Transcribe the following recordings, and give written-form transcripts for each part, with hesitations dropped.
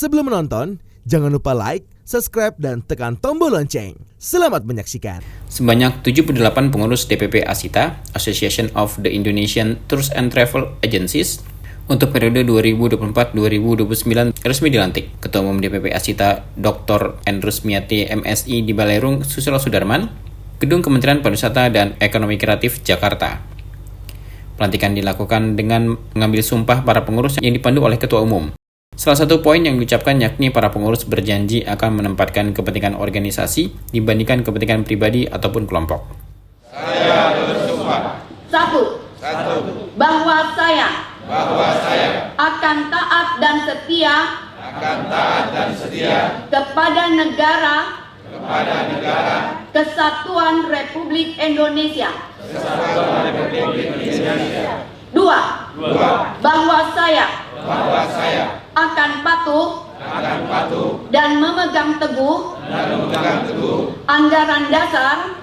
Sebelum menonton, jangan lupa like, subscribe, dan tekan tombol lonceng. Selamat menyaksikan. Sebanyak 78 pengurus DPP Asita, Association of the Indonesian Tours and Travel Agencies, untuk periode 2024-2029 resmi dilantik. Ketua Umum DPP Asita, Dr. Andrus Miati MSI di Balerung Susilo Sudarman, Gedung Kementerian Pariwisata dan Ekonomi Kreatif, Jakarta. Pelantikan dilakukan dengan mengambil sumpah para pengurus yang dipandu oleh Ketua Umum. Salah satu poin yang diucapkan yakni para pengurus berjanji akan menempatkan kepentingan organisasi dibandingkan kepentingan pribadi ataupun kelompok. Saya bersumpah. Satu. Bahwa saya akan taat dan setia kepada negara Kesatuan Republik Indonesia. Dua. Bahwa saya akan patuh dan memegang teguh anggaran dasar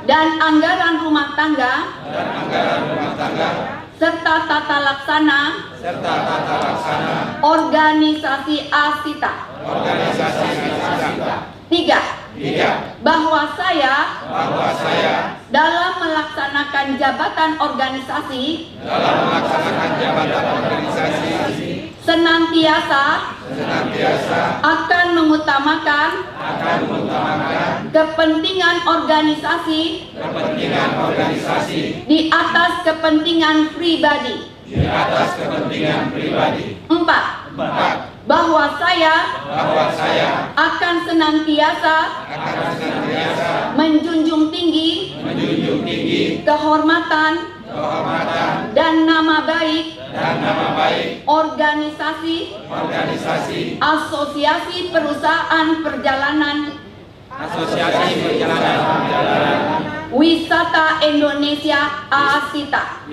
dan anggaran rumah tangga serta tata laksana organisasi Asita. Tiga. Bahwa saya dalam melaksanakan jabatan organisasi senantiasa akan mengutamakan kepentingan organisasi di atas kepentingan pribadi. Empat. Bahwa saya akan senantiasa menjunjung tinggi kehormatan dan nama baik organisasi Asosiasi Perusahaan Perjalanan Wisata Indonesia Asita.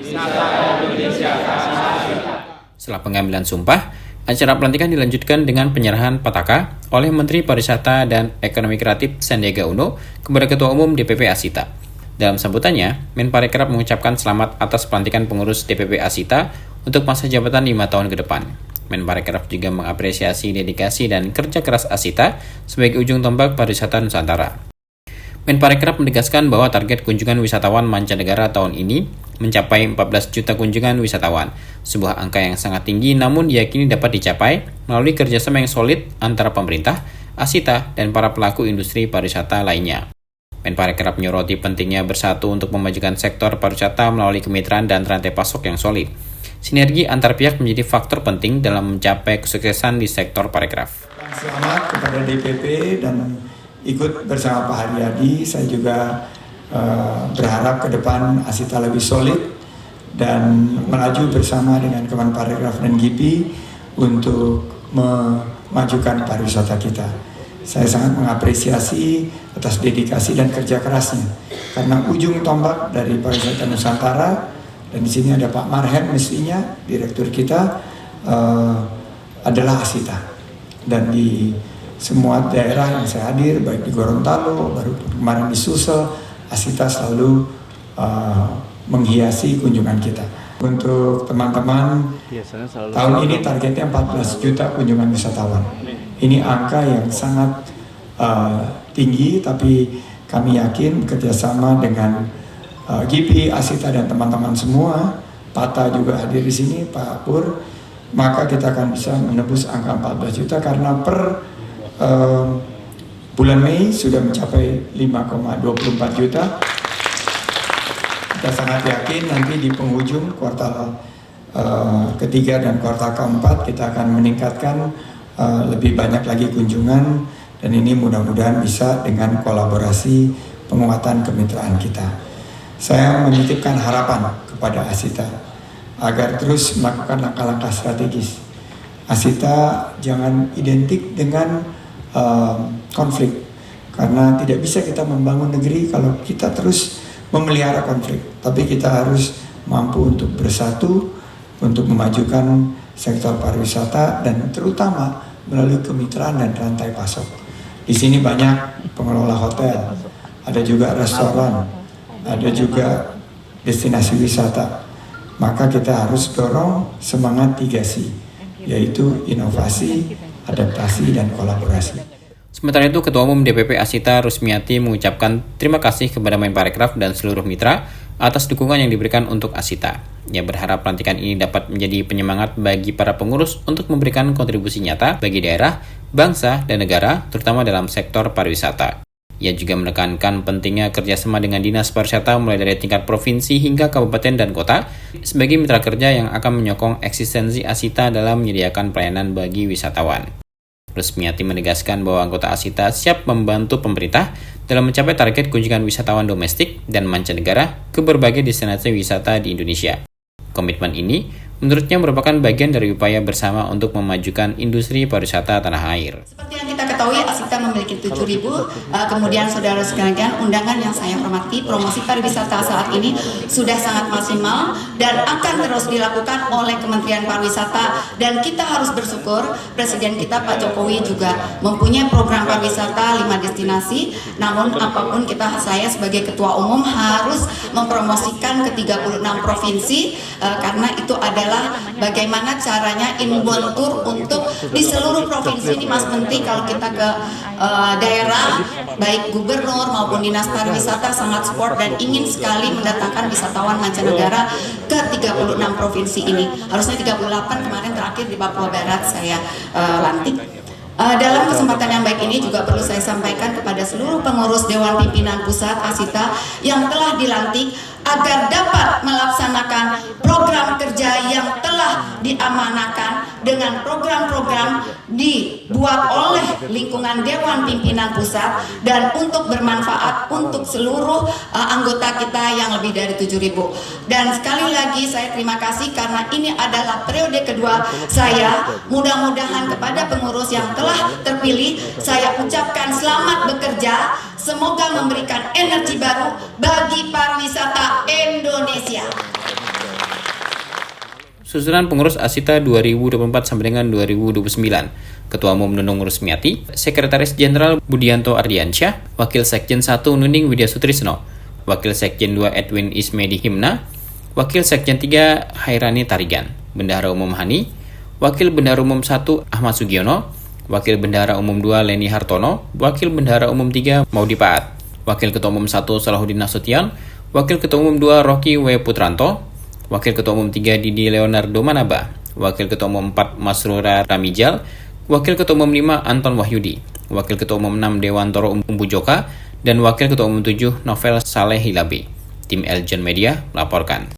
Setelah pengambilan sumpah, acara pelantikan dilanjutkan dengan penyerahan pataka oleh Menteri Pariwisata dan Ekonomi Kreatif Sandiaga Uno kepada Ketua Umum DPP Asita. Dalam sambutannya, Menparekraf mengucapkan selamat atas pelantikan pengurus DPP Asita untuk masa jabatan 5 tahun ke depan. Menparekraf juga mengapresiasi dedikasi dan kerja keras Asita sebagai ujung tombak pariwisata Nusantara. Menparekraf menegaskan bahwa target kunjungan wisatawan mancanegara tahun ini mencapai 14 juta kunjungan wisatawan, sebuah angka yang sangat tinggi namun diyakini dapat dicapai melalui kerjasama yang solid antara pemerintah, Asita, dan para pelaku industri pariwisata lainnya. Menparekraf menyoroti pentingnya bersatu untuk memajukan sektor pariwisata melalui kemitraan dan rantai pasok yang solid. Sinergi antar pihak menjadi faktor penting dalam mencapai kesuksesan di sektor parekraf. Selamat kepada DPP dan ikut bersama Pak Haryadi. Saya juga berharap ke depan Asita lebih solid dan melaju bersama dengan Kemenparekraf dan GIPI untuk memajukan pariwisata kita. Saya sangat mengapresiasi atas dedikasi dan kerja kerasnya karena ujung tombak dari pariwisata Nusantara, dan di sini ada Pak Marhen mestinya direktur kita adalah Asita, dan di semua daerah yang saya hadir, baik di Gorontalo, baru kemarin di Sulsel, Asita selalu menghiasi kunjungan kita. Untuk teman-teman, tahun ini targetnya 14 juta kunjungan wisatawan. Ini angka yang sangat tinggi, tapi kami yakin kerjasama dengan GIPI, Asita, dan teman-teman semua, Pata juga hadir di sini, Pak Pur, maka kita akan bisa menembus angka 14 juta karena per bulan Mei sudah mencapai 5,24 juta. Kita sangat yakin nanti di penghujung kuartal ketiga dan kuartal keempat kita akan meningkatkan lebih banyak lagi kunjungan, dan ini mudah-mudahan bisa dengan kolaborasi penguatan kemitraan kita. Saya menitipkan harapan kepada Asita agar terus melakukan langkah-langkah strategis. Asita jangan identik dengan konflik, karena tidak bisa kita membangun negeri kalau kita terus memelihara konflik. Tapi kita harus mampu untuk bersatu untuk memajukan sektor pariwisata dan terutama melalui kemitraan dan rantai pasok. Di sini banyak pengelola hotel, ada juga restoran, ada juga destinasi wisata. Maka kita harus dorong semangat 3C. yaitu inovasi, adaptasi, dan kolaborasi. Sementara itu, Ketua Umum DPP Asita Rusmiati mengucapkan terima kasih kepada Menparekraf dan seluruh mitra atas dukungan yang diberikan untuk Asita. Ia berharap pelantikan ini dapat menjadi penyemangat bagi para pengurus untuk memberikan kontribusi nyata bagi daerah, bangsa, dan negara, terutama dalam sektor pariwisata. Ia juga menekankan pentingnya kerjasama dengan Dinas Pariwisata mulai dari tingkat provinsi hingga kabupaten dan kota sebagai mitra kerja yang akan menyokong eksistensi Asita dalam menyediakan pelayanan bagi wisatawan. Rusmiati menegaskan bahwa anggota Asita siap membantu pemerintah dalam mencapai target kunjungan wisatawan domestik dan mancanegara ke berbagai destinasi wisata di Indonesia. Komitmen ini menurutnya merupakan bagian dari upaya bersama untuk memajukan industri pariwisata tanah air. Seperti yang kita ketahui, Asita memiliki 7.000, kemudian saudara sekalian, undangan yang saya hormati, promosi pariwisata saat ini sudah sangat maksimal dan akan terus dilakukan oleh Kementerian Pariwisata, dan kita harus bersyukur Presiden kita Pak Jokowi juga mempunyai program pariwisata 5 destinasi. Namun apapun saya sebagai Ketua Umum harus mempromosikan ke 36 provinsi karena itu adalah bagaimana caranya inbound tour untuk di seluruh provinsi ini, Mas Menteri. Kalau kita ke daerah, baik gubernur maupun dinas pariwisata sangat support dan ingin sekali mendatangkan wisatawan mancanegara ke 36 provinsi ini. Harusnya 38, kemarin terakhir di Papua Barat saya lantik. Dalam kesempatan yang baik ini juga perlu saya sampaikan kepada seluruh pengurus Dewan Pimpinan Pusat Asita yang telah dilantik agar dapat melaksanakan program kerja yang telah diamanahkan dengan program-program dibuat oleh lingkungan Dewan Pimpinan Pusat dan untuk bermanfaat untuk seluruh anggota kita yang lebih dari 7.000. Dan sekali lagi saya terima kasih karena ini adalah periode kedua saya. Mudah-mudahan kepada pengurus yang telah terpilih saya ucapkan selamat bekerja. Semoga memberikan energi baru bagi pariwisata Indonesia. Susunan pengurus Asita 2024 sampai dengan 2029. Ketua Umum Nunung Rusmiati, Sekretaris Jenderal Budianto Ardiansyah, Wakil Sekjen 1 Nuning Widya Sutrisno, Wakil Sekjen 2 Edwin Ismedi Himna, Wakil Sekjen 3 Hairani Tarigan, Bendahara Umum Hani, Wakil Bendahara Umum 1 Ahmad Sugiono, Wakil Bendahara Umum 2 Leni Hartono, Wakil Bendahara Umum 3 Maudi Paat, Wakil Ketua Umum 1 Salahuddin Nasution, Wakil Ketua Umum 2 Rocky W. Putranto, Wakil Ketua Umum 3 Didi Leonardo Manaba, Wakil Ketua Umum 4 Masrura Ramijal, Wakil Ketua Umum 5 Anton Wahyudi, Wakil Ketua Umum 6 Dewantoro Umbujoka, dan Wakil Ketua Umum 7 Novel Saleh Hilabi. Tim Eljon Media melaporkan.